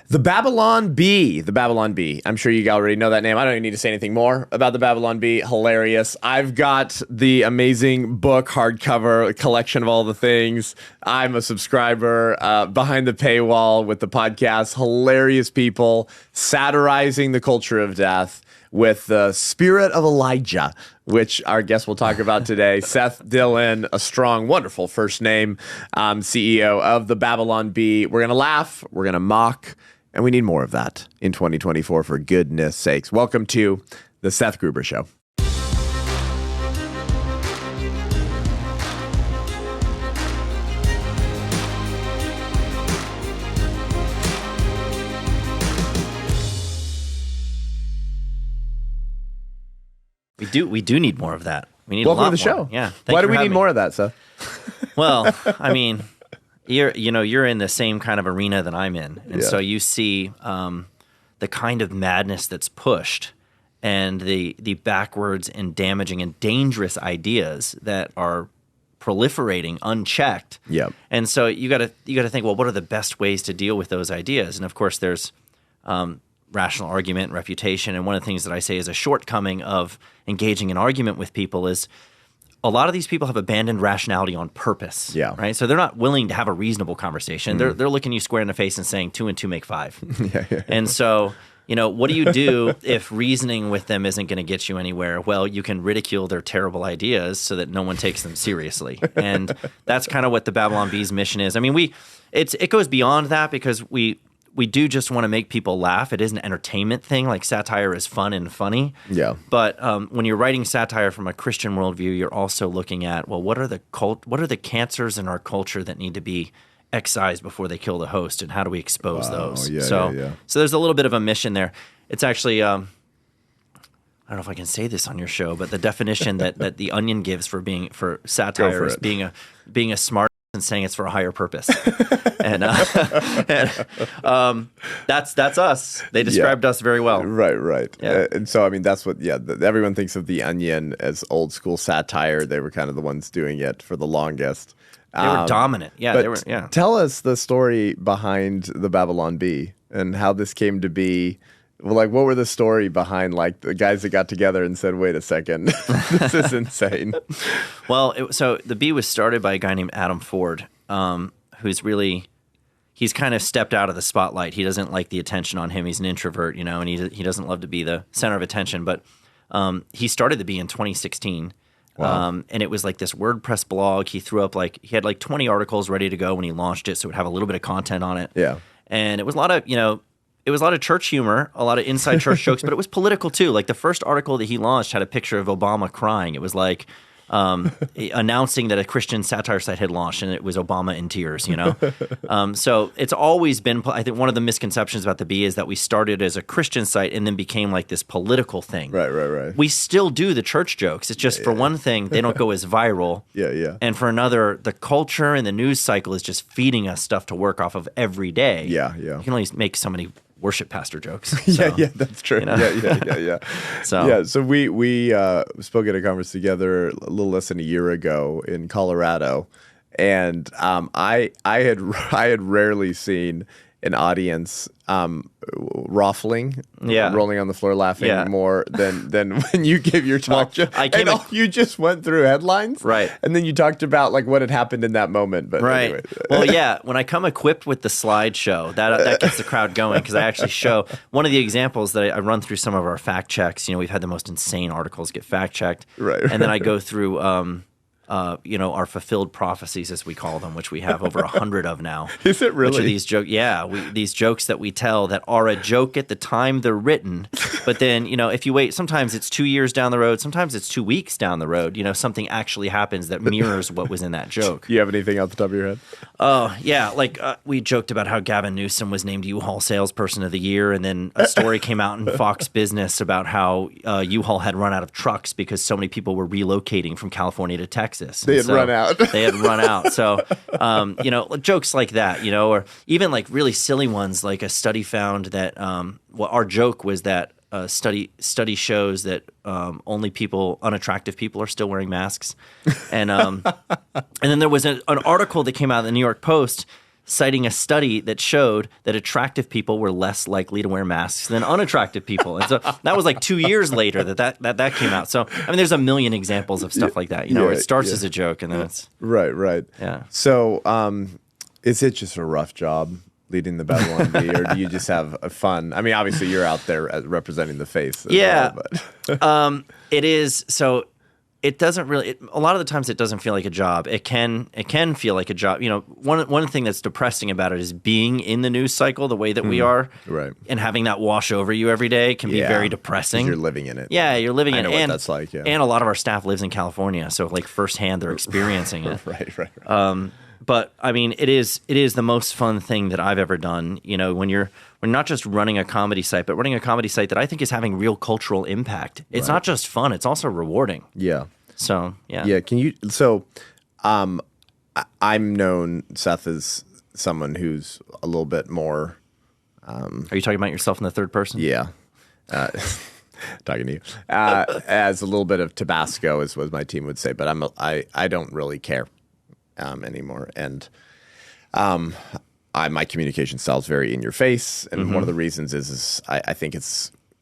The Babylon Bee. The Babylon Bee. I'm sure you already know that name. I don't even need to say anything more about the Babylon Bee. Hilarious. I've got the amazing book, hardcover, collection of all the things. I'm a subscriber behind the paywall with the podcast. Hilarious people satirizing the culture of death with the spirit of Elijah, which our guest will talk about today. Seth Dillon, a strong, wonderful first name, CEO of the Babylon Bee. We're going to laugh. We're going to mock. And we need more of that in 2024, for goodness sakes. Welcome to the Seth Gruber Show. We do need more of that. We need Welcome a lot to the more. show. Yeah. Why do we need more of that, Seth? Well, I mean, you're in the same kind of arena that I'm in, and so you see the kind of madness that's pushed, and the backwards and damaging and dangerous ideas that are proliferating unchecked. Yep. And so you got to think, well, what are the best ways to deal with those ideas? And of course, there's rational argument and refutation. And one of the things that I say is a shortcoming of engaging in argument with people is a lot of these people have abandoned rationality on purpose. Yeah. Right. So they're not willing to have a reasonable conversation. They're looking you square in the face and saying 2 and 2 make 5. Yeah. And so, what do you do if reasoning with them isn't going to get you anywhere? Well, you can ridicule their terrible ideas so that no one takes them seriously. And that's kind of what the Babylon Bee's mission is. I mean, it goes beyond that, because we do just want to make people laugh. It is an entertainment thing. Like, satire is fun and funny. Yeah. But when you're writing satire from a Christian worldview, you're also looking at, well, what are the cancers in our culture that need to be excised before they kill the host, and how do we expose those? Yeah, so there's a little bit of a mission there. It's actually I don't know if I can say this on your show, but the definition that the Onion gives for satire is being a smart and saying it's for a higher purpose. and that's us. They described us very well. Right. Yeah. And so, I mean, that's what, everyone thinks of the Onion as old school satire. They were kind of the ones doing it for the longest. They were dominant. Yeah, but they were. Yeah. Tell us the story behind the Babylon Bee and how this came to be. Well, like, what were the story behind, like, the guys that got together and said, wait a second, this is insane? Well, so the Bee was started by a guy named Adam Ford, he's kind of stepped out of the spotlight. He doesn't like the attention on him. He's an introvert, and he doesn't love to be the center of attention. But he started the Bee in 2016. Wow. And it was like this WordPress blog. He threw up he had 20 articles ready to go when he launched it, so it would have a little bit of content on it. Yeah. And it was a lot of church humor, a lot of inside church jokes, but it was political too. Like, the first article that he launched had a picture of Obama crying. It was like announcing that a Christian satire site had launched, and it was Obama in tears, So it's always been, I think one of the misconceptions about the Bee is that we started as a Christian site and then became like this political thing. Right. We still do the church jokes. It's just, for one thing, they don't go as viral. Yeah. And for another, the culture and the news cycle is just feeding us stuff to work off of every day. Yeah. You can only make so many worship pastor jokes. So, that's true. Yeah. So we spoke at a conference together a little less than a year ago in Colorado, and I had rarely seen an audience ruffling, rolling on the floor laughing more than when you gave your talk. You just went through headlines, right? And then you talked about like what had happened in that moment. But right. Anyway. Well, when I come equipped with the slideshow, that gets the crowd going, because I actually show one of the examples that I run through some of our fact checks. We've had the most insane articles get fact checked, right? And then I go through our fulfilled prophecies, as we call them, which we have over 100 of now. Is it really? Which are these jokes? Yeah, these jokes that we tell that are a joke at the time they're written, but then if you wait, sometimes it's 2 years down the road, sometimes it's 2 weeks down the road. Something actually happens that mirrors what was in that joke. Do you have anything off the top of your head? Oh yeah, we joked about how Gavin Newsom was named U-Haul Salesperson of the Year, and then a story came out in Fox Business about how U-Haul had run out of trucks because so many people were relocating from California to Texas. They had run out. They had run out. So, jokes like that, or even like really silly ones, like a study found that, our joke was that study shows that only unattractive people are still wearing masks. And then there was an article that came out in the New York Post citing a study that showed that attractive people were less likely to wear masks than unattractive people. And so that was like 2 years later that came out. So, I mean, there's a million examples of stuff like that, where it starts as a joke and then it's... Right. Yeah. So is it just a rough job leading the Babylon Bee, or do you just have fun? I mean, obviously you're out there representing the faith. Yeah. Well, It is. So it doesn't really, a lot of the times it doesn't feel like a job. It can feel like a job. One thing that's depressing about it is being in the news cycle the way that we are, right, and having that wash over you every day can be very depressing. You're living in it. Yeah, you're living in it. I know what that's like, yeah. And a lot of our staff lives in California, so like firsthand they're experiencing it. Right. But I mean, it is the most fun thing that I've ever done. When you're not just running a comedy site, but running a comedy site that I think is having real cultural impact. It's not just fun; it's also rewarding. Yeah. So yeah. Yeah. Can you? So, I'm known, Seth, as someone who's a little bit more. Are you talking about yourself in the third person? Yeah. Talking to you as a little bit of Tabasco, as my team would say, but I don't really care anymore, and my communication style is very in your face, and one of the reasons is I think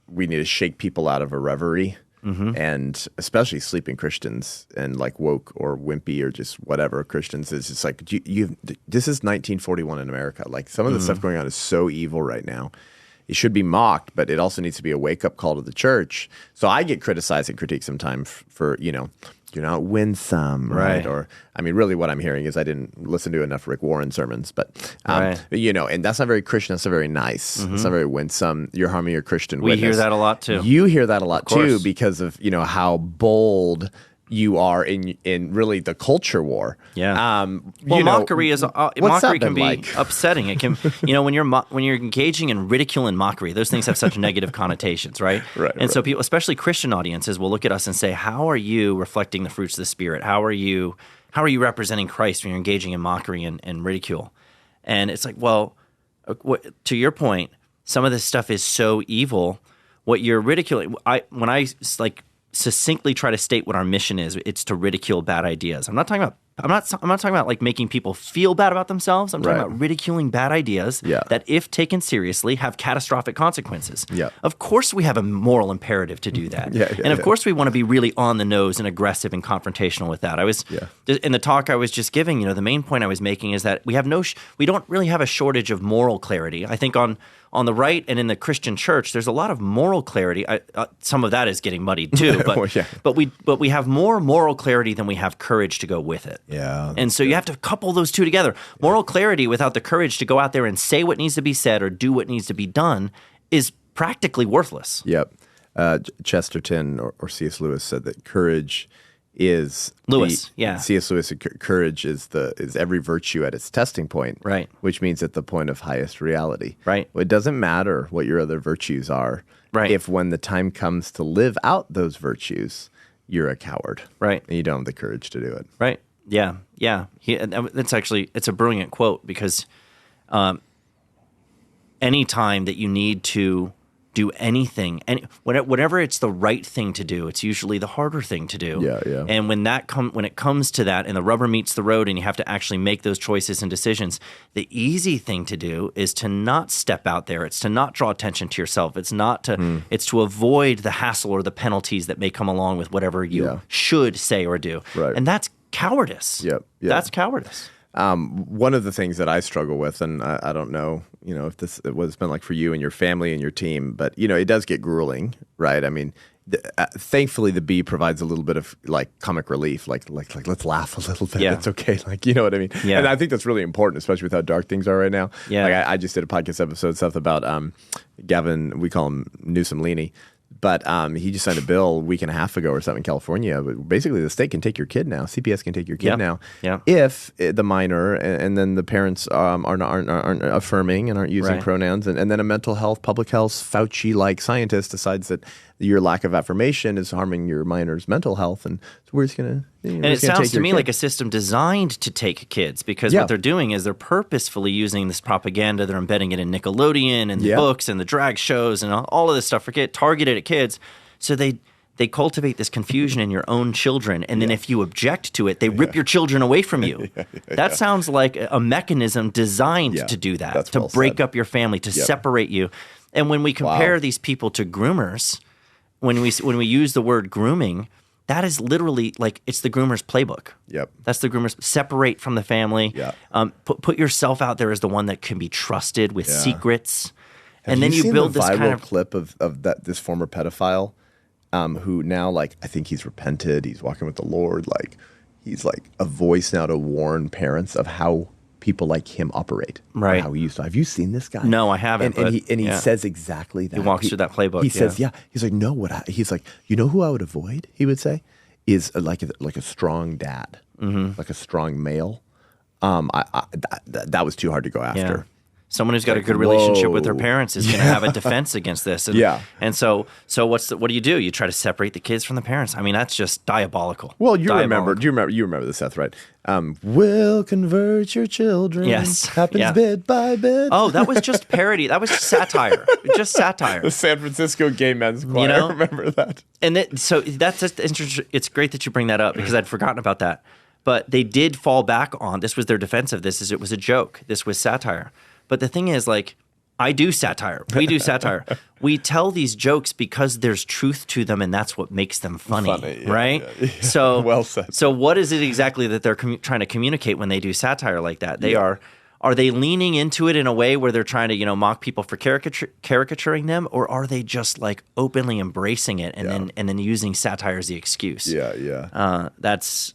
we need to shake people out of a reverie, and especially sleeping Christians and like woke or wimpy or just whatever Christians is just like this is 1941 in America. Like some of the stuff going on is so evil right now. It should be mocked, but it also needs to be a wake-up call to the church. So I get criticized and critiqued sometimes for, you're not winsome, right? Or, I mean, really what I'm hearing is I didn't listen to enough Rick Warren sermons, but, and that's not very Christian. That's not very nice. It's not very winsome. You're harming your Christian witness. We hear that a lot, too. You hear that a lot, too, because of, how bold you are in really the culture war. Yeah. Mockery is mockery can be like? upsetting. It can, when you're engaging in ridicule and mockery, those things have such negative connotations, right? And so people, especially Christian audiences, will look at us and say, "How are you reflecting the fruits of the Spirit? How are you representing Christ when you're engaging in mockery and ridicule?" And it's like, well, to your point, some of this stuff is so evil. What you're ridiculing, when I succinctly try to state what our mission is, it's to ridicule bad ideas. I'm not talking about like making people feel bad about themselves. I'm talking about ridiculing bad ideas that, if taken seriously, have catastrophic consequences. Of course we have a moral imperative to do that. And of course we want to be really on the nose and aggressive and confrontational with that. I was in the talk I was just giving, the main point I was making is that we don't really have a shortage of moral clarity. I think on the right and in the Christian church, there's a lot of moral clarity. Some of that is getting muddied too, but we have more moral clarity than we have courage to go with it. Yeah. And so you have to couple those two together. Moral clarity without the courage to go out there and say what needs to be said or do what needs to be done is practically worthless. Yep. Chesterton or C.S. Lewis said that courage is C.S. Lewis said courage is every virtue at its testing point, right? Which means at the point of highest reality, right? Well, it doesn't matter what your other virtues are, right? If when the time comes to live out those virtues, you're a coward, right? And you don't have the courage to do it, right? Yeah. It's a brilliant quote, because any time that you need to do anything, and whatever it's the right thing to do, it's usually the harder thing to do. Yeah. And when it comes to that, and the rubber meets the road, and you have to actually make those choices and decisions, the easy thing to do is to not step out there. It's to not draw attention to yourself. It's not to. It's to avoid the hassle or the penalties that may come along with whatever you should say or do. Right. And that's cowardice. Yep. That's cowardice. One of the things that I struggle with, and I don't know, if this what it's been like for you and your family and your team, but it does get grueling, right? I mean, thankfully the Bee provides a little bit of like comic relief, like let's laugh a little bit. It's okay, like what I mean. Yeah. And I think that's really important, especially with how dark things are right now. Yeah. Like I just did a podcast episode stuff about Gavin. We call him Newsom Leaney. But he just signed a bill a week and a half ago or something in California. But basically, the state can take your kid now. CPS can take your kid now if the minor and then the parents aren't affirming and aren't using pronouns. And then a mental health, public health, Fauci-like scientist decides that your lack of affirmation is harming your minor's mental health. And so we're just going to... And it sounds to me like a system designed to take kids, because what they're doing is they're purposefully using this propaganda. They're embedding it in Nickelodeon and the books and the drag shows and all of this stuff targeted at kids. So they they cultivate this confusion in your own children, and then if you object to it, they rip your children away from you. That sounds like a mechanism designed to do that, That's to well break said. up your family, to separate you. And when we compare these people to groomers, when we use the word grooming, that is literally like it's the groomer's playbook. Yep. That's the groomer's separate from the family. Yeah. Put yourself out there as the one that can be trusted with secrets. Have then you seen build the this viral kind of clip of this former pedophile who now, like, I think he's repented. He's walking with the Lord. Like, he's like a voice now to warn parents of how people like him operate. Right. How he used to. Have you seen this guy? No, I haven't. And he says exactly that. He walks through that playbook. He says, He's like, no. He's like, you know who I would avoid? He would say, is like a strong dad, like a strong male. That was too hard to go after. Yeah. Someone who's got a good relationship with their parents is going to have a defense against this. And, and so what do? You try to separate the kids from the parents. I mean, that's just diabolical. Well, you remember the Seth, right? Will convert your children. Yes. Happens bit by bit. Oh, that was just parody. That was satire. Just satire. The San Francisco Gay Men's Choir. I remember that. And so that's just interesting. It's great that you bring that up because I'd forgotten about that. But they did fall back on, this was their defense of this, is it was a joke. This was satire. But the thing is, like, I do satire. We do satire. We tell these jokes because there's truth to them, and that's what makes them funny, right? Yeah. So, well said. So what is it exactly that they're trying to communicate when they do satire like that? They are they leaning into it in a way where they're trying to, mock people for caricaturing them, or are they just like openly embracing it and then using satire as the excuse? That's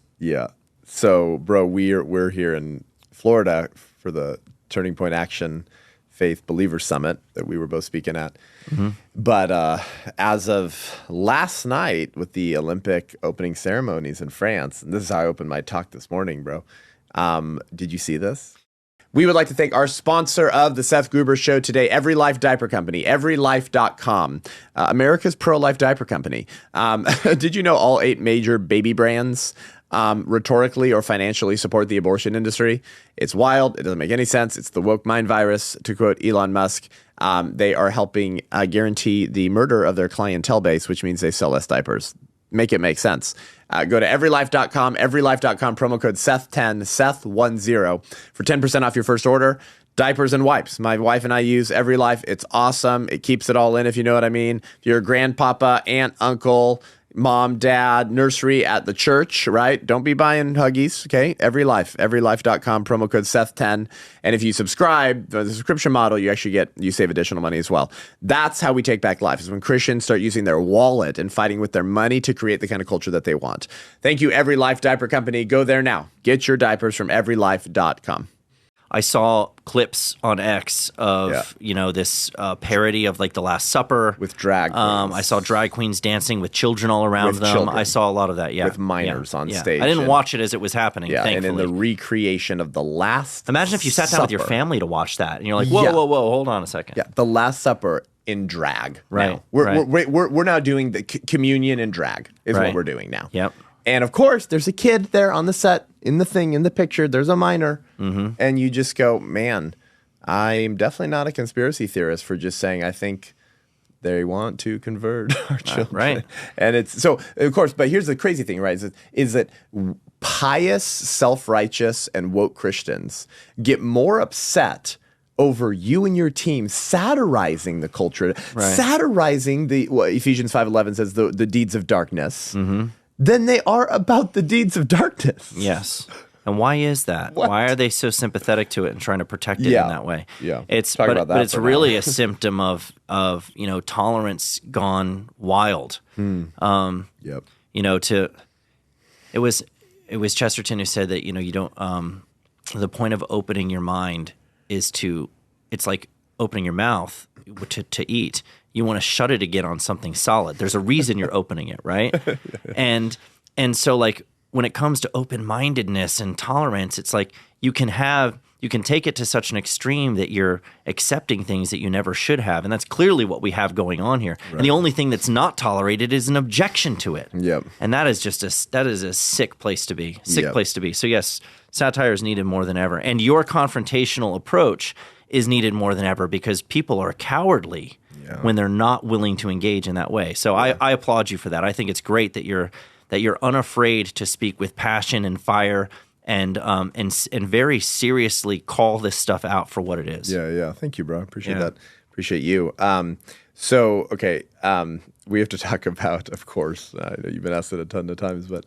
So, bro, we're here in Florida for the Turning Point Action Faith Believer Summit that we were both speaking at. Mm-hmm. But as of last night with the Olympic opening ceremonies in France, and this is how I opened my talk this morning, bro. Did you see this? We would like to thank our sponsor of the Seth Gruber Show today, Every Life Diaper Company, everylife.com, America's pro-life diaper company. Did you know all 8 major baby brands rhetorically or financially support the abortion industry? It's wild. It doesn't make any sense. It's the woke mind virus, to quote Elon Musk. They are helping guarantee the murder of their clientele base, which means they sell less diapers. Make it make sense. Go to everylife.com, everylife.com, promo code Seth10, Seth10 for 10% off your first order. Diapers and wipes. My wife and I use Every Life. It's awesome. It keeps it all in, if you know what I mean. If you're a grandpapa, aunt, uncle, mom, dad, nursery at the church, right? Don't be buying Huggies, okay? Every Life, everylife.com, promo code Seth10. And if you subscribe, the subscription model, you save additional money as well. That's how we take back life, is when Christians start using their wallet and fighting with their money to create the kind of culture that they want. Thank you, Every Life Diaper Company. Go there now. Get your diapers from everylife.com. I saw clips on X of this parody of like the Last Supper with drag queens. I saw drag queens dancing with children all around them. Children. I saw a lot of that. With minors on stage. I didn't watch it as it was happening. Yeah, thankfully. and in the recreation of the Last. Imagine if you sat down with your family to watch that, and you're like, whoa, hold on a second. Yeah, the Last Supper in drag. Right. Now. We're now doing the communion in drag. Is what we're doing now. Yep. And of course, there's a kid there on the set, in the picture. There's a minor. Mm-hmm. And you just go, man, I'm definitely not a conspiracy theorist for just saying I think they want to convert our children. Right. And it's so, of course, but here's the crazy thing, right? Is that pious, self-righteous, and woke Christians get more upset over you and your team satirizing the culture, satirizing what Ephesians 5:11 says, the deeds of darkness. Mm-hmm. Than they are about the deeds of darkness. Yes. And why is that? Why are they so sympathetic to it and trying to protect it in that way? Yeah. But it's really a symptom of tolerance gone wild. Yep. It was Chesterton who said that, you don't the point of opening your mind is it's like opening your mouth to eat. You want to shut it again on something solid. There's a reason you're opening it, right? And so like when it comes to open-mindedness and tolerance, it's like you can take it to such an extreme that you're accepting things that you never should have. And that's clearly what we have going on here. Right. And the only thing that's not tolerated is an objection to it. Yep. And that is just a sick place to be. Place to be. So yes, satire is needed more than ever. And your confrontational approach is needed more than ever because people are cowardly. when they're not willing to engage in that way. So I applaud you for that. I think it's great that you're unafraid to speak with passion and fire and very seriously call this stuff out for what it is. Yeah. Thank you, bro. Appreciate that. Appreciate you. We have to talk about, of course, I know you've been asked it a ton of times, but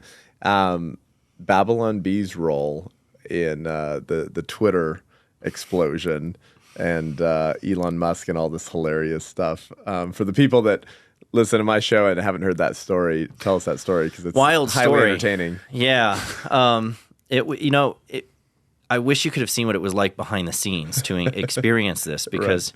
Babylon Bee's role in the Twitter explosion and Elon Musk and all this hilarious stuff. For the people that listen to my show and haven't heard that story, tell us that story because it's wild highly story. entertaining. Yeah. I wish you could have seen what it was like behind the scenes to experience this because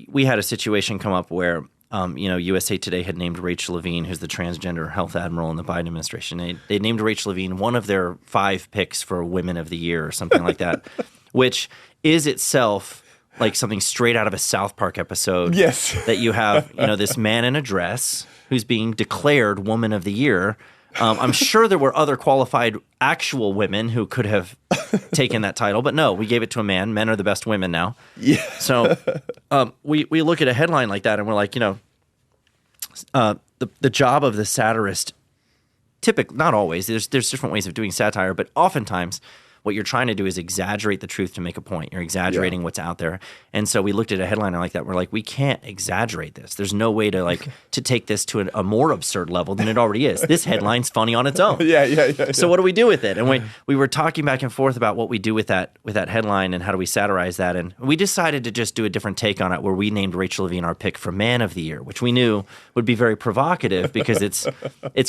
we had a situation come up where USA Today had named Rachel Levine, who's the transgender health admiral in the Biden administration. They named Rachel Levine one of their 5 picks for Women of the Year or something like that, which is itself like something straight out of a South Park episode. Yes. That you have, this man in a dress who's being declared Woman of the Year. I'm sure there were other qualified actual women who could have taken that title, but no, we gave it to a man. Men are the best women now. Yeah. So we look at a headline like that and we're like, the job of the satirist, typically, not always, there's different ways of doing satire, but oftentimes what you're trying to do is exaggerate the truth to make a point. You're exaggerating what's out there. And so we looked at a headline like that. We're like, we can't exaggerate this. There's no way to to take this to a more absurd level than it already is. This headline's funny on its own. Yeah. So what do we do with it? And we were talking back and forth about what we do with that headline and how do we satirize that. And we decided to just do a different take on it where we named Rachel Levine our pick for Man of the Year, which we knew would be very provocative because it's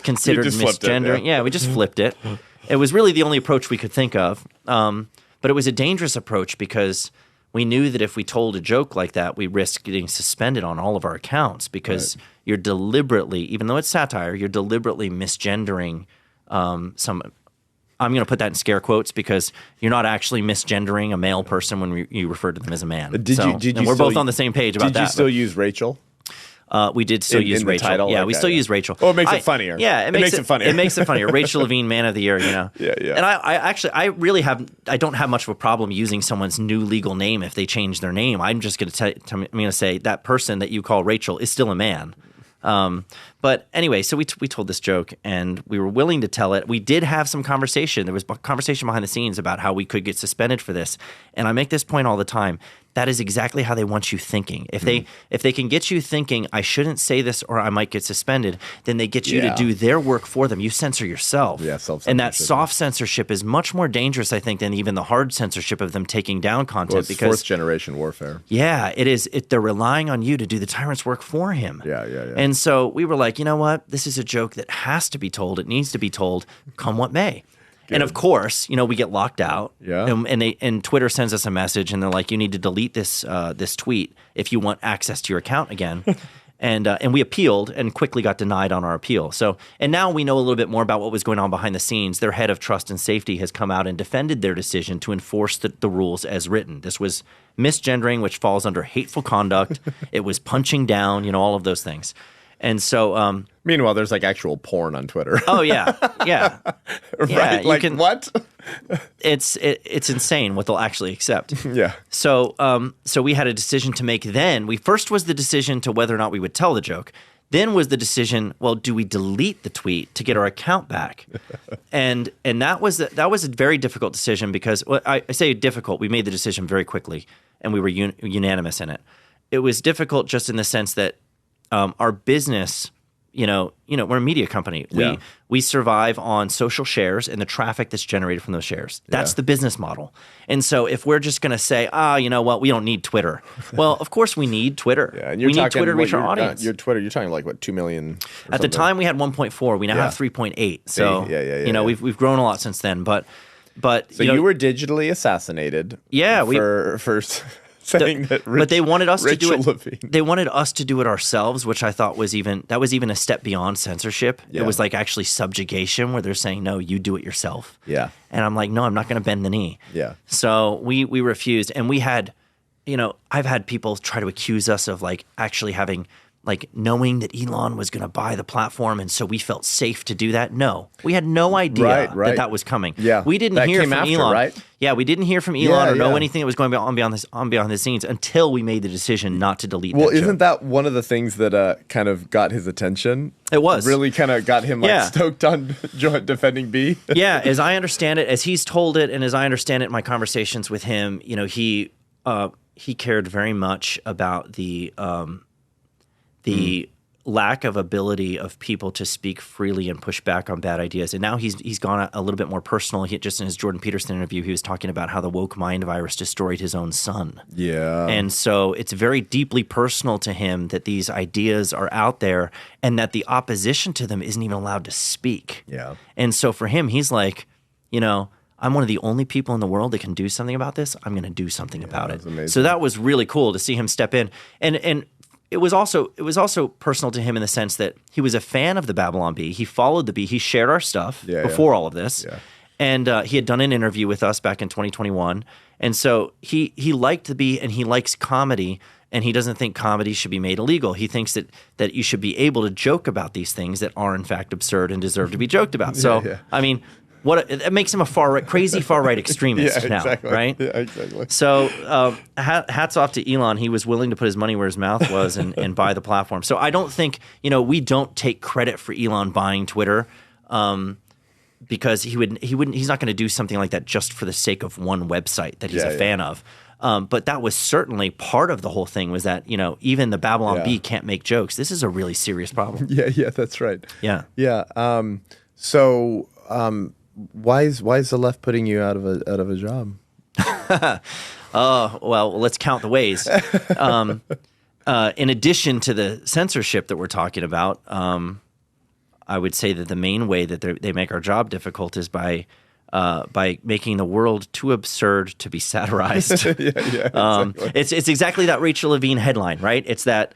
considered misgendering. We just flipped it. It was really the only approach we could think of, but it was a dangerous approach because we knew that if we told a joke like that, we risked getting suspended on all of our accounts because you're deliberately, even though it's satire, you're deliberately misgendering some. I'm going to put that in scare quotes because you're not actually misgendering a male person when you refer to them as a man. We're both on the same page about that. Did you still use Rachel? We did still use Rachel. Title? Yeah, we still use Rachel. Oh, it makes it funnier. Yeah, it makes it funnier. It makes it funnier. Rachel Levine, Man of the Year, Yeah. And I don't have much of a problem using someone's new legal name if they change their name. I'm just going to say that person that you call Rachel is still a man. But anyway, so we told this joke and we were willing to tell it. We did have some conversation. There was conversation behind the scenes about how we could get suspended for this. And I make this point all the time. That is exactly how they want you thinking. If they can get you thinking, I shouldn't say this or I might get suspended, then they get you to do their work for them. You censor yourself. Yeah, self-censorship. And that soft censorship is much more dangerous, I think, than even the hard censorship of them taking down content. Well, it's because fourth generation warfare. Yeah, it is. They're relying on you to do the tyrant's work for him. Yeah. And so we were like, you know what? This is a joke that has to be told. It needs to be told, come what may. Good. And of course, we get locked out. Yeah. And Twitter sends us a message, and they're like, "You need to delete this tweet if you want access to your account again." and we appealed and quickly got denied on our appeal. So, and now we know a little bit more about what was going on behind the scenes. Their head of trust and safety has come out and defended their decision to enforce the rules as written. This was misgendering, which falls under hateful conduct. It was punching down, all of those things. And so, meanwhile, there's actual porn on Twitter. Oh yeah. Right? What? It's insane what they'll actually accept. Yeah. So we had a decision to make. Then first was the decision to whether or not we would tell the joke. Then was the decision, well, do we delete the tweet to get our account back? and that was a very difficult decision because I say difficult. We made the decision very quickly, and we were unanimous in it. It was difficult just in the sense that. Our business, we're a media company. We survive on social shares and the traffic that's generated from those shares. That's the business model. And so if we're just going to say, you know what, we don't need Twitter. Well, of course we need Twitter. Yeah, and we need Twitter to reach our audience. Your Twitter, you're talking 2 million. At the time we had 1.4. We now have 3.8. So we've grown a lot since then. But so you were digitally assassinated. Yeah, for saying but they wanted us to do it. Levine. They wanted us to do it ourselves, which I thought was even a step beyond censorship. Yeah. It was actually subjugation, where they're saying, "No, you do it yourself." Yeah, and I'm like, "No, I'm not going to bend the knee." Yeah. So we refused, and we had, I've had people try to accuse us of actually having like knowing that Elon was going to buy the platform, and so we felt safe to do that. No, we had no idea that that was coming. Yeah, we didn't hear from Elon. Right? Yeah, we didn't hear from Elon or know anything that was going on behind the scenes until we made the decision not to delete. Well, that isn't joke. that one of the things that kind of got his attention? It was really kind of got him like stoked on defending B. Yeah, as I understand it, as he's told it, and as I understand it in my conversations with him, you know, he cared very much about the lack of ability of people to speak freely and push back on bad ideas. And now he's gone a little bit more personal. Just in his Jordan Peterson interview, he was talking about how the woke mind virus destroyed his own son. Yeah. And so it's very deeply personal to him that these ideas are out there and that the opposition to them isn't even allowed to speak. Yeah. And so for him, he's like, you know, I'm one of the only people in the world that can do something about this. I'm going to do something about it. Amazing. So that was really cool to see him step in. And it was also personal to him in the sense that he was a fan of the Babylon Bee. He followed the Bee. He shared our stuff before all of this. Yeah. And he had done an interview with us back in 2021. And so he liked the Bee and he likes comedy, and he doesn't think comedy should be made illegal. He thinks that you should be able to joke about these things that are in fact absurd and deserve to be joked about. So, I mean, it makes him a crazy far right extremist now, right? Yeah, exactly. So hats off to Elon. He was willing to put his money where his mouth was and buy the platform. So I don't think, you know, we don't take credit for Elon buying Twitter because he's not going to do something like that just for the sake of one website that he's a fan of. But that was certainly part of the whole thing, was that, you know, even the Babylon Bee can't make jokes. This is a really serious problem. Yeah, that's right. Yeah. Why is the left putting you out of a job? Well, let's count the ways. In addition to the censorship that we're talking about, I would say that the main way that they make our job difficult is by making the world too absurd to be satirized. Exactly. It's exactly that Rachel Levine headline, right? It's that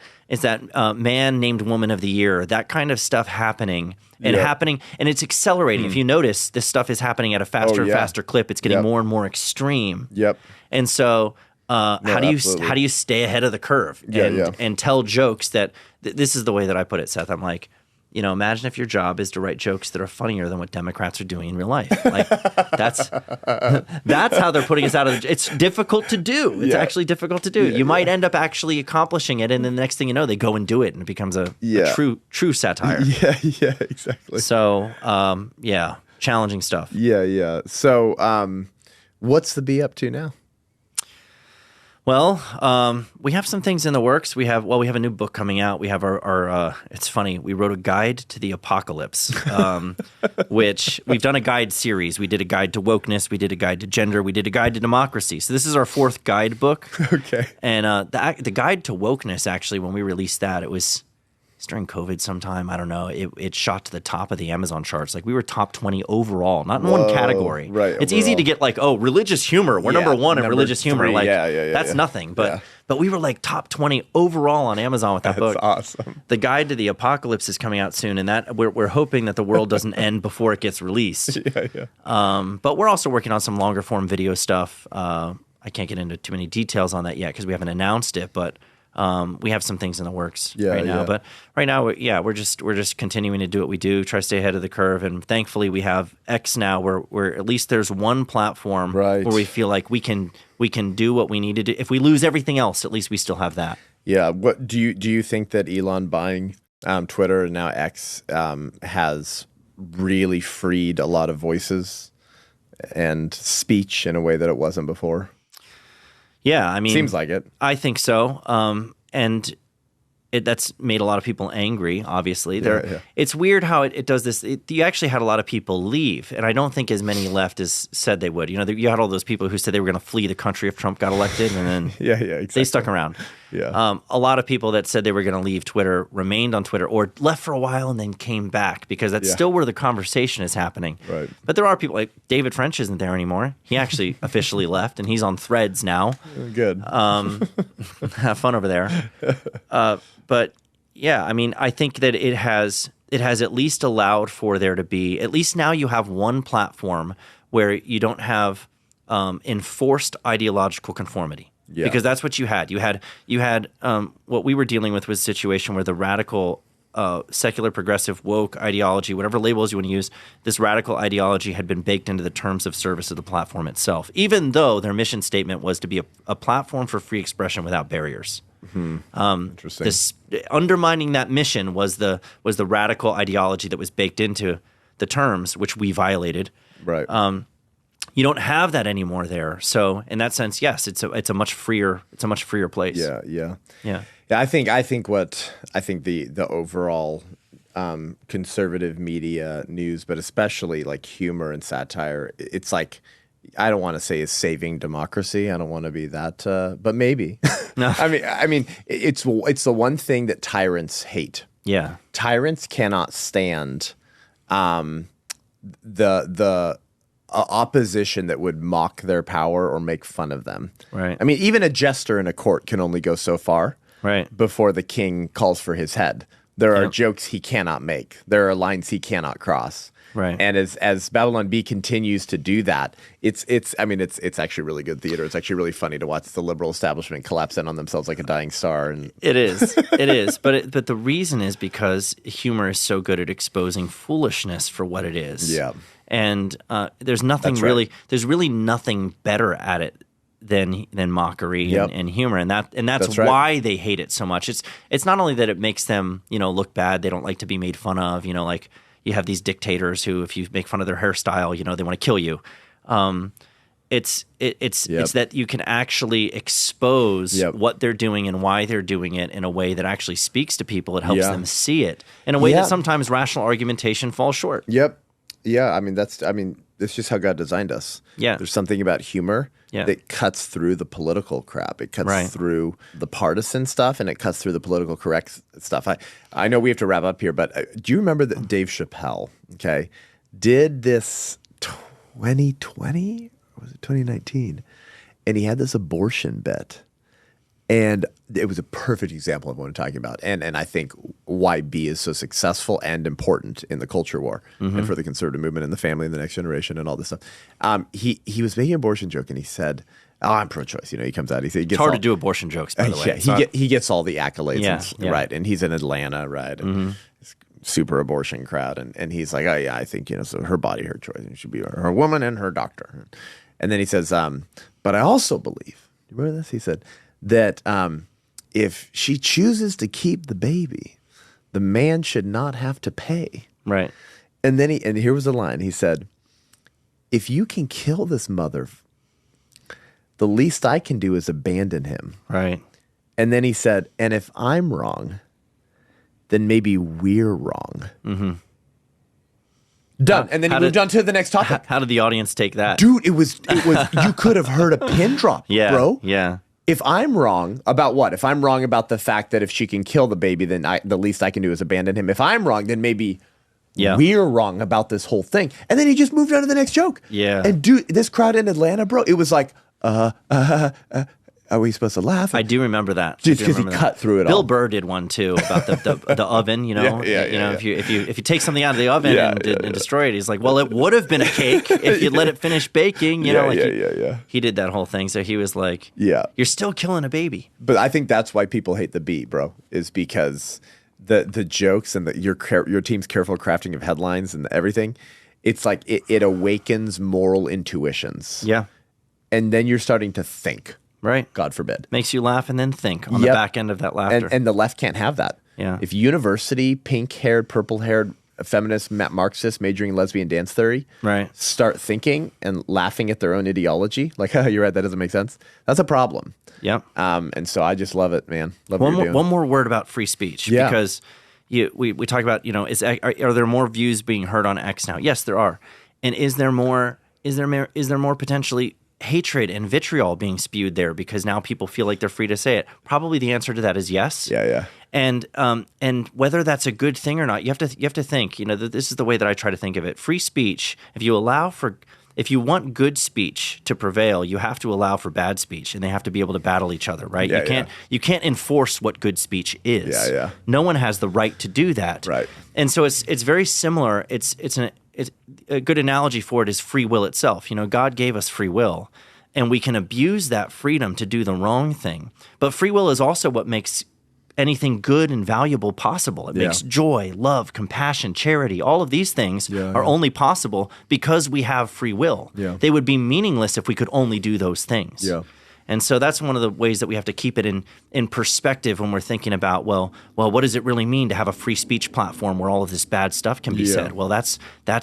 man named Woman of the Year, that kind of stuff happening. And it's accelerating. If you notice, this stuff is happening at a faster and faster clip. It's getting more and more extreme. Yep. And so, how do you stay ahead of the curve and tell jokes that this is the way that I put it, Seth. I'm like, you know, imagine if your job is to write jokes that are funnier than what Democrats are doing in real life. Like that's how they're putting us out of. It's difficult to do. It's actually difficult to do. You might end up actually accomplishing it, and then the next thing you know, they go and do it, and it becomes a true satire. Yeah, exactly. So, challenging stuff. Yeah. So, what's the Bee up to now? Well, we have some things in the works. We have a new book coming out. We have our it's funny, we wrote a guide to the apocalypse, which we've done a guide series. We did a guide to wokeness. We did a guide to gender. We did a guide to democracy. So this is our fourth guide book. Okay. And the guide to wokeness, actually, when we released that, it's during COVID sometime. I don't know. It shot to the top of the Amazon charts. Like we were top 20 overall, not in one category. Right. It's easy to get like, oh, religious humor. We're number one in religious humor. Like that's nothing. But we were like top 20 overall on Amazon with that book. That's awesome. The Guide to the Apocalypse is coming out soon, and that we're hoping that the world doesn't end before it gets released. But we're also working on some longer form video stuff. I can't get into too many details on that yet because we haven't announced it, but we have some things in the works right now. But right now, we're just continuing to do what we do, try to stay ahead of the curve. And thankfully, we have X now, where at least there's one platform where we feel like we can do what we need to do. If we lose everything else, at least we still have that. Yeah. What do you think that Elon buying Twitter and now X has really freed a lot of voices and speech in a way that it wasn't before? Yeah, I mean, seems like it. I think so, and that's made a lot of people angry. Obviously, it's weird how it does this. You actually had a lot of people leave, and I don't think as many left as said they would. You know, you had all those people who said they were going to flee the country if Trump got elected, and then exactly. They stuck around. A lot of people that said they were going to leave Twitter remained on Twitter or left for a while and then came back because that's still where the conversation is happening. Right. But there are people like David French isn't there anymore. He actually officially left, and he's on Threads now. Good. Have fun over there. But yeah, I mean, I think that it has at least allowed for there to be, at least now you have one platform where you don't have enforced ideological conformity. Yeah. Because that's what you had. You had what we were dealing with was a situation where the radical secular progressive woke ideology, whatever labels you want to use, this radical ideology had been baked into the terms of service of the platform itself, even though their mission statement was to be a platform for free expression without barriers. Interesting. This undermining that mission was the radical ideology that was baked into the terms, which we violated. Right. You don't have that anymore there. So in that sense, yes, it's a much freer place. Yeah. Yeah. I think the overall conservative media news, but especially like humor and satire, it's like, I don't want to say is saving democracy. I don't want to be that, but maybe. No. I mean, it's the one thing that tyrants hate. Yeah. Tyrants cannot stand the opposition that would mock their power or make fun of them. Right. I mean, even a jester in a court can only go so far. Right. Before the king calls for his head. There are jokes he cannot make. There are lines he cannot cross. Right. And as Babylon Bee continues to do that, it's actually really good theater. It's actually really funny to watch the liberal establishment collapse in on themselves like a dying star. And it is. But the reason is because humor is so good at exposing foolishness for what it is. Yeah. And there's nothing That's really. right. There's really nothing better at it than mockery Yep. and humor, and that's right. why they hate it so much. It's not only that it makes them look bad. They don't like to be made fun of. Like you have these dictators who, if you make fun of their hairstyle, they want to kill you. It's that you can actually expose what they're doing and why they're doing it in a way that actually speaks to people. It helps them see it in a way that sometimes rational argumentation falls short. Yep. Yeah. That's just how God designed us. Yeah. There's something about humor that cuts through the political crap. It cuts through the partisan stuff, and it cuts through the political correct stuff. I know we have to wrap up here, but do you remember that Dave Chappelle, did this 2020 or was it 2019? And he had this abortion bit. And it was a perfect example of what I'm talking about. And I think why B is so successful and important in the culture war and for the conservative movement and the family and the next generation and all this stuff. He was making an abortion joke, and he said, I'm pro-choice. He comes out. He said, it's hard to do abortion jokes, by the way. He gets all the accolades. Yeah. Right. And he's in Atlanta, right? And super abortion crowd. And he's like, oh, yeah, I think, so her body, her choice. It should be her woman and her doctor. And then he says, but I also believe, you remember this? He said, that if she chooses to keep the baby, the man should not have to pay. Right. And then here was the line. He said, if you can kill this mother, the least I can do is abandon him. Right. And then he said, and if I'm wrong, then maybe we're wrong. Mm-hmm. Done. And then he moved on to the next topic. How did the audience take that? Dude, it was you could have heard a pin drop, bro. Yeah. If I'm wrong about what? If I'm wrong about the fact that if she can kill the baby, then the least I can do is abandon him. If I'm wrong, then maybe we're wrong about this whole thing. And then he just moved on to the next joke. Yeah. And dude, this crowd in Atlanta, bro, it was like, are we supposed to laugh? I do remember that. Just because he cut through it all. Bill Burr did one too about the oven. If you take something out of the oven and destroy it, he's like, well, it would have been a cake if you let it finish baking. He did that whole thing. So he was like, you're still killing a baby. But I think that's why people hate the Bee, bro, is because the jokes and your team's careful crafting of headlines and everything. It's like it awakens moral intuitions. Yeah. And then you're starting to think. Right. God forbid. Makes you laugh and then think on the back end of that laughter. And the left can't have that. Yeah. If university, pink-haired, purple-haired, feminist, Marxist, majoring in lesbian dance theory, start thinking and laughing at their own ideology, like, you're right, that doesn't make sense. That's a problem. Yeah. And so I just love it, man. Love what you're doing. One more word about free speech. Yeah. Because we talk about, are there more views being heard on X now? Yes, there are. And is there more potentially hatred and vitriol being spewed there because now people feel like they're free to say it? Probably the answer to that is yes. Yeah. And whether that's a good thing or not, you have to think. This is the way that I try to think of it. Free speech. If you want good speech to prevail, you have to allow for bad speech, and they have to be able to battle each other. Right? You can't enforce what good speech is. Yeah. No one has the right to do that. Right. And so it's very similar. It's a good analogy for it is free will itself. God gave us free will, and we can abuse that freedom to do the wrong thing. But free will is also what makes anything good and valuable possible. It makes joy, love, compassion, charity, all of these things are only possible because we have free will. They would be meaningless if we could only do those things. And so that's one of the ways that we have to keep it in perspective when we're thinking about, well, what does it really mean to have a free speech platform where all of this bad stuff can be said? Well, that's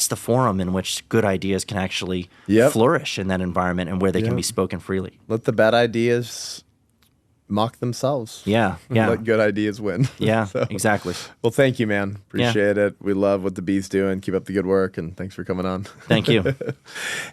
the forum in which good ideas can actually flourish in that environment and where they can be spoken freely. Let the bad ideas mock themselves. Let good ideas win. Exactly. Well, thank you, man. Appreciate it. We love what the Bee's doing. Keep up the good work, and thanks for coming on. Thank you.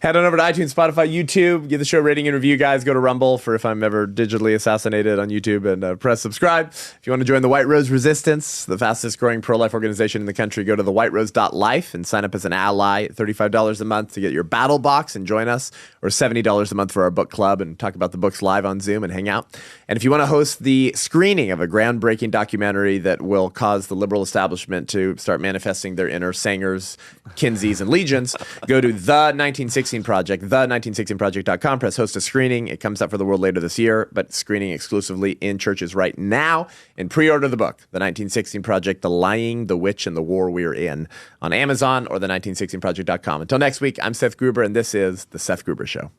Head on over to iTunes, Spotify, YouTube. Give the show a rating and review, guys. Go to Rumble for if I'm ever digitally assassinated on YouTube, and press subscribe. If you want to join the White Rose Resistance, the fastest growing pro-life organization in the country, go to thewhiterose.life and sign up as an ally. $35 a month to get your battle box and join us, or $70 a month for our book club and talk about the books live on Zoom and hang out. And if you want to host the screening of a groundbreaking documentary that will cause the liberal establishment to start manifesting their inner Sangers, Kinseys, and Legions, go to The 1916 Project, the1916project.com, press host a screening. It comes out for the world later this year, but screening exclusively in churches right now. And pre-order the book, The 1916 Project, The Lying, the Witch, and the War We're In, on Amazon or the1916project.com. Until next week, I'm Seth Gruber, and this is The Seth Gruber Show.